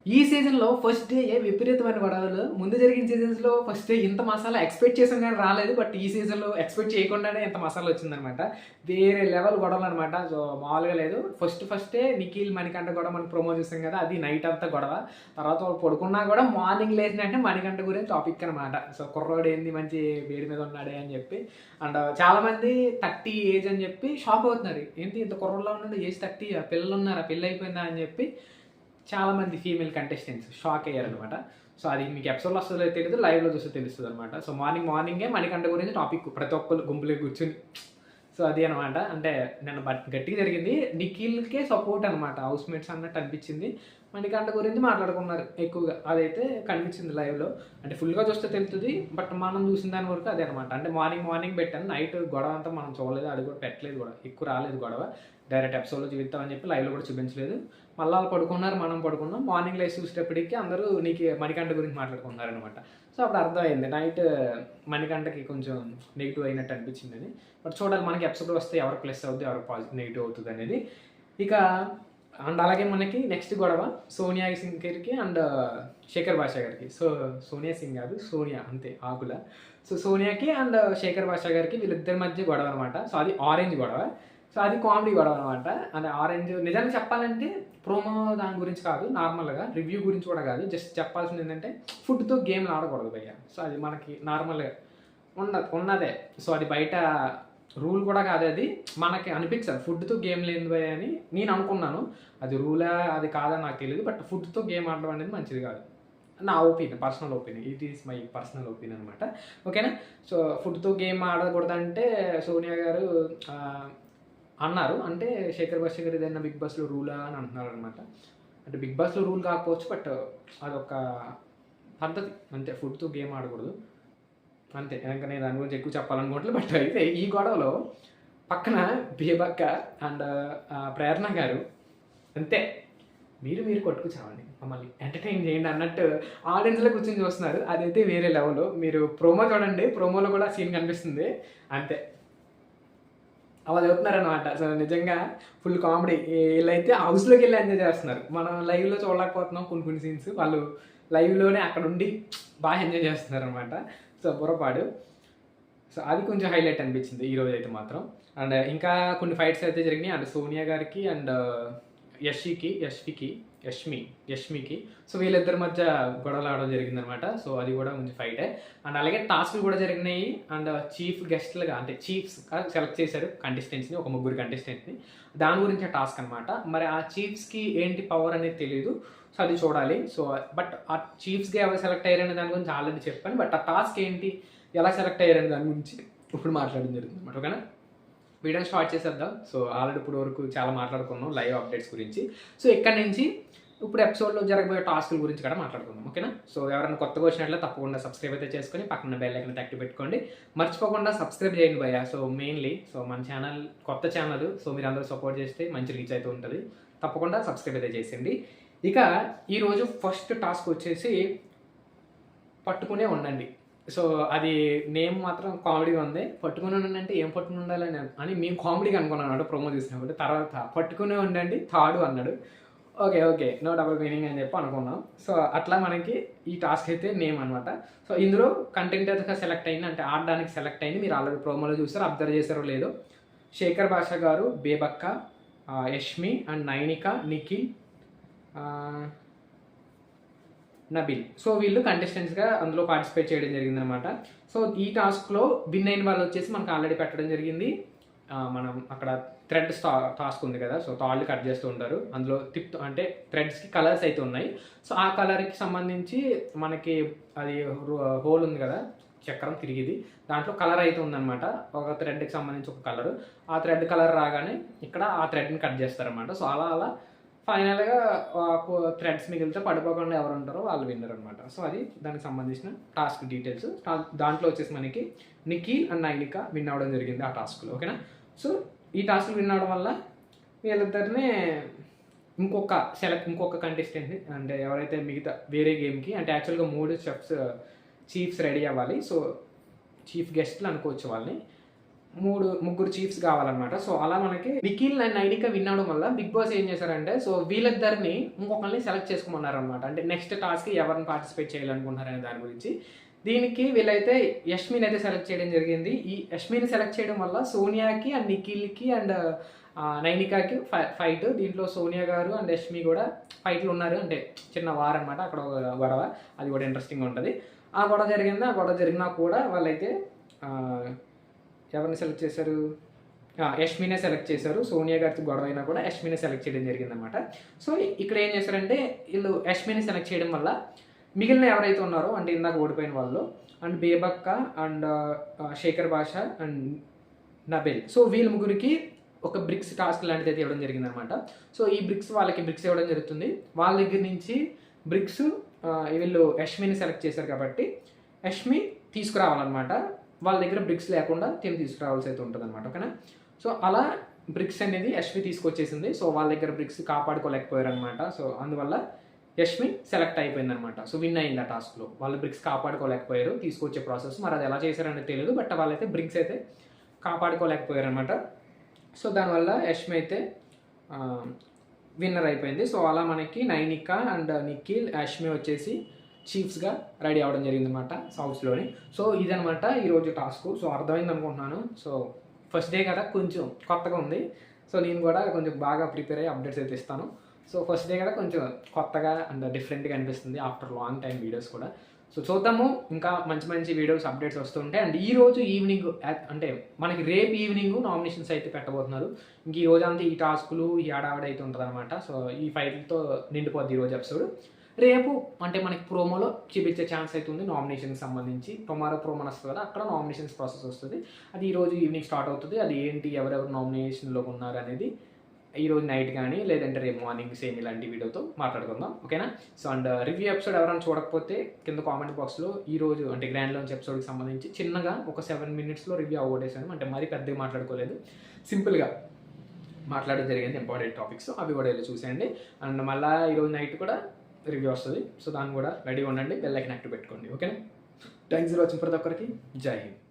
ఈ సీజన్‌లో first day విపరీతమైన గొడవలు. ముందు జరిగిన సీజన్స్‌లో ఫస్ట్ డే ఇంత మసాలా ఎక్స్‌పెక్ట్ చేసాం గానీ రాలేదు. బట్ ఈ సీజన్‌లో ఎక్స్‌పెక్ట్ చేయకుండానే ఇంత మసాలా వచ్చిందనమాట. వేరే లెవెల్ గొడవలనమాట. సో, మామూలుగా లేదు. ఫస్టే నిఖిల్, మణికంఠ గొడవ మనం ప్రోమో చూసాం కదా! అది నైట్ అంతా గొడవ. తర్వాత వాళ్ళు పడుకున్నా కూడా మార్నింగ్ లేచిన వెంటనే మణికంఠ గురించి టాపిక్ అనమాట. సో, కుర్రోడేంది మంచి వేడి మీద ఉన్నాడే అని చెప్పి. అండ్ చాలామంది 30 ఏజ్ అని చెప్పి షాక్ అవుతున్నారు. ఏంటి ఇంత కుర్రోళ్ళలో ఉన్నాడు, ఏజ్ 30 పిల్లలున్నారా, పెళ్లి అయిపోయిందా అని చెప్పి చాలామంది ఫీమేల్ కంటెస్టెంట్స్ షాక్ అయ్యారనమాట. సో, అది మీకు ఎపిసోడ్‌లో వస్తదో తెలీదు. లైవ్‌లో చూస్తే తెలుస్తదనమాట. సో, మార్నింగే మణికంఠ గురించి టాపిక్ ప్రతి ఒక్కళ్ళు గుంపులో కూర్చొని. సో, అది అనమాట. అంటే నిన్న గట్టిగా జరిగింది. నిఖిల్‌కే సపోర్ట్ అనమాట. హౌస్‌మేట్స్ అన్నట్టు అనిపించింది. మణికంఠ గురించి మాట్లాడుకున్నారు ఎక్కువగా. అదైతే కనిపించింది లైవ్‌లో. అంటే ఫుల్‌గా చూస్తే తెలుస్తది. బట్ మనం చూసిన దాని వరకు అదే అనమాట. అంటే మార్నింగ్ పెట్టాను. నైట్ గొడవ అంతా మనం చూడలేదు. అది కూడా పెట్టలేదు కూడా. ఎక్కువ రాలేదు గొడవ. డైరెక్ట్ ఎపిసోడ్‌లో చూపిద్దామని చెప్పి లైవ్‌లో కూడా చూపించలేదు. మళ్ళీ వాళ్ళు పడుకున్నారు, మనం పడుకున్నాం. మార్నింగ్ లేసి చూసేటప్పటికి అందరూ మణికంఠ గురించి మాట్లాడుకుంటున్నారనమాట. సో, అప్పుడు అర్థమైంది. నైట్ మణికంఠకి కొంచెం నెగిటివ్ అయినట్టు అనిపించిందని. బట్ చూడాలి మనకి ఎపిసోడ్ వస్తే ఎవరికి ప్లస్ అవుద్ది, ఎవరికి నెగిటివ్ అవుతుంది అనేది. ఇక అండ్ అలాగే మనకి నెక్స్ట్ గొడవ సోనియా సింగ్ గారికి అండ్ శేఖర్ భాషా గారికి. సో, సోనియా సింగ్ కాదు, సోనియా అంతే ఆకుల. సో, సోనియాకి అండ్ శేఖర్ భాషా గారికి వీళ్ళిద్దరి మధ్య గొడవ అనమాట. సో, అది ఆరెంజ్ గొడవ. సో, అది కామెడీ గొడవ అనమాట. అంటే ఆరెంజ్ నిజానికి చెప్పాలంటే ప్రోమో దాని గురించి కాదు, నార్మల్‌గా రివ్యూ గురించి కూడా కాదు. జస్ట్ చెప్పాల్సింది ఏంటంటే ఫుడ్‌తో గేమ్‌లు ఆడకూడదు భయ్య. సో, అది మనకి నార్మల్‌గా ఉన్నదే. సో, అది బయట రూల్ కూడా కాదు అది. మనకి అనిపించదు ఫుడ్‌తో గేమ్ లేనిది భయ్య అని నేను అనుకున్నాను. అది రూలా అది కాదని నాకు తెలీదు. బట్ ఫుడ్‌తో గేమ్ ఆడడం అనేది మంచిది కాదు. నా opinion, personal opinion. It is my personal opinion అనమాట. ఓకేనా? సో, ఫుడ్‌తో గేమ్ ఆడకూడదంటే సోనియా గారు అన్నారు. అంటే శేఖర్ భాష గారు ఏదైనా బిగ్ బాస్‌లో రూలా అని అంటున్నారనమాట. అంటే బిగ్ బాస్‌లో రూల్ కాకపోవచ్చు. బట్ అదొక పద్ధతి అంతే. ఫుడ్‌తో గేమ్ ఆడకూడదు. అంతే. ఇంక నేను దాని గురించి ఎక్కువ చెప్పాలనుకోవట్లేదు. బట్ అయితే ఈ గొడవలో పక్కన బేబక్క అండ్ ప్రేరణ గారు అంతే. మీరు కొట్టుకు చావండి. మమ్మల్ని ఎంటర్‌టైన్ చేయండి అన్నట్టు ఆడియన్స్‌లో కూర్చొని చూస్తున్నారు. అదైతే వేరే లెవెల్. మీరు ప్రోమో చూడండి. ప్రోమోలో కూడా సీన్ కనిపిస్తుంది. అంతే. అలా చెప్తున్నారనమాట. సో, నిజంగా ఫుల్ కామెడీ. ఈళ్ళైతే హౌస్‌లోకి వెళ్ళి ఎంజాయ్ చేస్తున్నారు. మనం లైవ్‌లో చూడలేకపోతున్నాం కొన్ని సీన్స్. వాళ్ళు లైవ్‌లోనే అక్కడుండి బాగా ఎంజాయ్ చేస్తున్నారనమాట. సో, బుర్రపాడు. సో, అది కొంచెం హైలైట్ అనిపించింది ఈరోజైతే మాత్రం. అండ్ ఇంకా కొన్ని ఫైట్స్ అయితే జరిగినాయి. అండ్ సోనియా గారికి అండ్ యష్మికి సో, వీళ్ళిద్దరి మధ్య గొడవలు ఆడడం జరిగిందనమాట. సో, అది కూడా కొంచెం ఫైటే. అండ్ అలాగే టాస్క్‌లు కూడా జరిగినాయి. అండ్ చీఫ్ గెస్ట్‌లుగా అంటే చీఫ్స్‌గా సెలెక్ట్ చేశారు కంటెస్టెంట్స్‌ని. ఒక ముగ్గురు కంటెస్టెంట్స్‌ని. దాని గురించే టాస్క్ అనమాట. మరి ఆ చీఫ్స్‌కి ఏంటి పవర్ అనేది తెలీదు. సో, అది చూడాలి. సో, బట్ ఆ చీఫ్స్‌గా ఎవరు సెలెక్ట్ అయ్యారనే దాని గురించి ఆల్రెడీ చెప్పాను. బట్ ఆ టాస్క్ ఏంటి, ఎలా సెలెక్ట్ అయ్యారనే దాని గురించి ఇప్పుడు మాట్లాడడం జరుగుతుందన్నమాట. ఓకేనా? వీడియోని స్టార్ట్ చేసేద్దాం. సో, ఆల్రెడీ ఇప్పుడు వరకు చాలా మాట్లాడుకున్నాం లైవ్ అప్డేట్స్ గురించి. సో, ఇక్కడి నుంచి ఇప్పుడు ఎపిసోడ్‌లో జరగబోయే టాస్కుల గురించి కూడా మాట్లాడుకుందాం. ఓకేనా? సో, ఎవరైనా కొత్తగా వచ్చినట్లయితే తప్పకుండా సబ్స్క్రైబ్ అయితే చేసుకొని పక్కన బెల్ ఐకాన్ యాక్టివ్ పెట్టుకోండి. మర్చిపోకుండా సబ్స్క్రైబ్ చేయండి భయ్యా. సో, మెయిన్‌లీ మన ఛానల్ కొత్త ఛానల్. సో, మీరందరూ సపోర్ట్ చేస్తే మంచి రీచ్ అయితే ఉంటుంది. తప్పకుండా సబ్స్క్రైబ్ అయితే చేసేయండి. ఇక ఈరోజు ఫస్ట్ టాస్క్ వచ్చేసి పట్టుకునే ఉండండి. సో, అది నేమ్ మాత్రం కామెడీగా ఉంది. పట్టుకునే ఉండండి ఏం పట్టుకుని ఉండాలని అని మేము కామెడీగా అనుకున్నాం ప్రోమో చూసినప్పుడు. తర్వాత పట్టుకునే ఉండండి తాడు అన్నాడు. ఓకే. నో డబుల్ మీనింగ్ అని చెప్పి అనుకున్నాం. సో, అట్లా మనకి ఈ టాస్క్ అయితే నేమ్ అనమాట. సో, ఇందులో కంటెంటర్‌గా సెలెక్ట్ అయింది అంటే ఆడడానికి సెలెక్ట్ అయింది. మీరు ఆల్రెడీ ప్రోమోలో చూసారు, అబ్జర్వ్ చేశారో లేదో. శేఖర్ భాష గారు, బేబక్క, యష్మి అండ్ నైనిక, నిఖిల్, నబిల్. సో, వీళ్ళు కంటెస్టెంట్స్‌గా అందులో పార్టిసిపేట్ చేయడం జరిగిందనమాట. సో, ఈ టాస్క్‌లో విన్ అయిన వాళ్ళు వచ్చేసి మనకు ఆల్రెడీ పెట్టడం జరిగింది. మనం అక్కడ టాస్క్ ఉంది కదా! సో, తాళ్ళు కట్ చేస్తూ ఉంటారు. అందులో అంటే థ్రెడ్స్‌కి కలర్స్ అయితే ఉన్నాయి. సో, ఆ కలర్‌కి సంబంధించి మనకి అది హోల్ ఉంది కదా! చక్రం తిరిగిది. దాంట్లో కలర్ అయితే ఉందనమాట. ఒక థ్రెడ్‌కి సంబంధించి ఒక కలరు. ఆ థ్రెడ్ కలర్ రాగానే ఇక్కడ ఆ థ్రెడ్‌ని కట్ చేస్తారనమాట. సో, అలా ఫైనల్‌గా థ్రెడ్స్ మిగిలితే పడిపోకుండా ఎవరు ఉంటారో వాళ్ళు విన్నర్ అనమాట. సో, అది దానికి సంబంధించిన టాస్క్ డీటెయిల్స్. దాంట్లో వచ్చేసి మనకి నిఖిల్ అండ్ నైనిక విన్ అవ్వడం జరిగింది ఆ టాస్క్‌లో. ఓకేనా? సో, ఈ టాస్క్‌లు విన్ అవ్వడం వల్ల వీళ్ళిద్దరిని ఇంకొక కంటెస్టెంట్‌ని అంటే ఎవరైతే మిగతా వేరే గేమ్‌కి అంటే యాక్చువల్‌గా 3 చీఫ్స్ రెడీ అవ్వాలి. సో, చీఫ్ గెస్ట్‌లు అనుకోవచ్చు వాళ్ళని. ముగ్గురు చీఫ్స్ కావాలన్నమాట. సో అలా మనకి నిఖిల్ అండ్ నైనిక విన్ అవడం వల్ల బిగ్ బాస్ ఏం చేశారంటే, సో వీళ్ళిద్దరిని ఇంకొకరిని సెలెక్ట్ చేసుకోమన్నారనమాట. అంటే నెక్స్ట్ టాస్క్ ఎవరిని పార్టిసిపేట్ చేయాలనుకుంటున్నారనే దాని గురించి. దీనికి వీళ్ళైతే యష్మిని అయితే సెలెక్ట్ చేయడం జరిగింది. ఈ యష్మిని సెలెక్ట్ చేయడం వల్ల సోనియాకి అండ్ నిఖిల్కి అండ్ నైనికాకి ఫైట్. దీంట్లో సోనియా గారు అండ్ యష్మి కూడా ఫైట్లు ఉన్నారు. అంటే చిన్న వార్ అనమాట, అక్కడ ఒక గొడవ, అది కూడా ఇంట్రెస్టింగ్గా ఉంటుంది. ఆ గొడవ జరిగింది. ఆ గొడవ జరిగినా కూడా వాళ్ళైతే ఎవరిని సెలెక్ట్ చేశారు, యష్మినే సెలెక్ట్ చేశారు. సోనియా గారితో గొడవ అయినా కూడా యష్మినే సెలెక్ట్ చేయడం జరిగిందనమాట. సో ఇక్కడ ఏం చేశారంటే, వీళ్ళు యష్మిని సెలెక్ట్ చేయడం వల్ల మిగిలిన ఎవరైతే ఉన్నారో, అంటే ఇందాక ఓడిపోయిన వాళ్ళు అండ్ బేబక్క అండ్ శేఖర్ భాష అండ్ నబెల్, సో వీళ్ళ ముగ్గురికి ఒక బ్రిక్స్ టాస్క్ లాంటిది అయితే ఇవ్వడం జరిగిందనమాట. సో ఈ వాళ్ళకి బ్రిక్స్ ఇవ్వడం జరుగుతుంది. వాళ్ళ దగ్గర నుంచి బ్రిక్స్ వీళ్ళు యష్మిని సెలెక్ట్ చేశారు కాబట్టి యష్మి తీసుకురావాలన్నమాట. వాళ్ళ దగ్గర బ్రిక్స్ లేకుండా తీసుకురావాల్సి అయితే ఉంటుంది అనమాట. ఓకేనా. సో అలా బ్రిక్స్ అనేది యష్మి తీసుకొచ్చేసింది. సో వాళ్ళ దగ్గర బ్రిక్స్ కాపాడుకోలేకపోయారు అనమాట. సో అందువల్ల యష్మి సెలెక్ట్ అయిపోయిందనమాట. సో విన్ అయింది ఆ టాస్క్లో. వాళ్ళు బ్రిక్స్ కాపాడుకోలేకపోయారు తీసుకొచ్చే ప్రాసెస్. మరి అది ఎలా చేశారనేది తెలియదు, బట్ వాళ్ళైతే బ్రిక్స్ అయితే కాపాడుకోలేకపోయారు అనమాట. సో దానివల్ల యష్మి అయితే విన్నర్ అయిపోయింది. సో అలా మనకి నైనిక అండ్ నిఖిల్, యష్మి వచ్చేసి చీఫ్స్గా రెడీ అవ్వడం జరిగింది అనమాట సౌత్స్లోని. సో ఇదనమాట ఈరోజు టాస్క్. సో అర్థమైంది అనుకుంటున్నాను. సో ఫస్ట్ డే కదా, కొంచెం కొత్తగా ఉంది. సో నేను కూడా కొంచెం బాగా ప్రిపేర్ అయ్యి అప్డేట్స్ అయితే ఇస్తాను. సో ఫస్ట్ డే కదా కొంచెం కొత్తగా అండ్ డిఫరెంట్గా అనిపిస్తుంది ఆఫ్టర్ లాంగ్ టైం వీడియోస్ కూడా. సో చూద్దాము, ఇంకా మంచి మంచి వీడియోస్ అప్డేట్స్ వస్తుంటాయి. అండ్ ఈ రోజు ఈవినింగ్, అంటే మనకి రేపు ఈవినింగ్ నామినేషన్స్ అయితే పెట్టబోతున్నారు. ఇంక ఈ రోజు అంతా ఈ టాస్కులు ఈ ఆడావిడ అయితే ఉంటుంది అనమాట. సో ఈ ఫైట్లతో నిండిపోద్ది ఈరోజు ఎపిసోడ్. రేపు అంటే మనకి ప్రోమోలో చూపించే ఛాన్స్ అయితే ఉంది నామినేషన్కి సంబంధించి. టుమారో ప్రోమో వస్తుంది కదా, అక్కడ నామినేషన్స్ ప్రాసెస్ వస్తుంది. అది ఈరోజు ఈవినింగ్ స్టార్ట్ అవుతుంది. అది ఏంటి, ఎవరెవరు నామినేషన్లో ఉన్నారు అనేది ఈరోజు నైట్ కానీ లేదంటే రేపు మార్నింగ్ సేమ్ ఇలాంటి వీడియోతో మాట్లాడుకుందాం. ఓకేనా. సో అండ్ రివ్యూ ఎపిసోడ్ ఎవరైనా చూడకపోతే కింద కామెంట్ బాక్స్లో ఈరోజు అంటే గ్రాండ్ లాంచ్ ఎపిసోడ్కి సంబంధించి చిన్నగా ఒక 7 minutesలో రివ్యూ అవ్వడేసాను. అంటే మరీ పెద్దగా మాట్లాడుకోలేదు, సింపుల్గా మాట్లాడడం జరిగింది ఇంపార్టెంట్ టాపిక్స్. అవి కూడా వెళ్ళి చూసేయండి. అండ్ మళ్ళీ ఈరోజు నైట్ కూడా రివ్యూ వస్తుంది. సో దాన్ని కూడా రెడీగా ఉండండి, బెల్ ఐకాన్ యాక్టివ్ పెట్టుకోండి. ఓకేనా. థ్యాంక్స్ ఫర్ వాచింగ్ ప్రతి ఒక్కరికి. జై హింద్.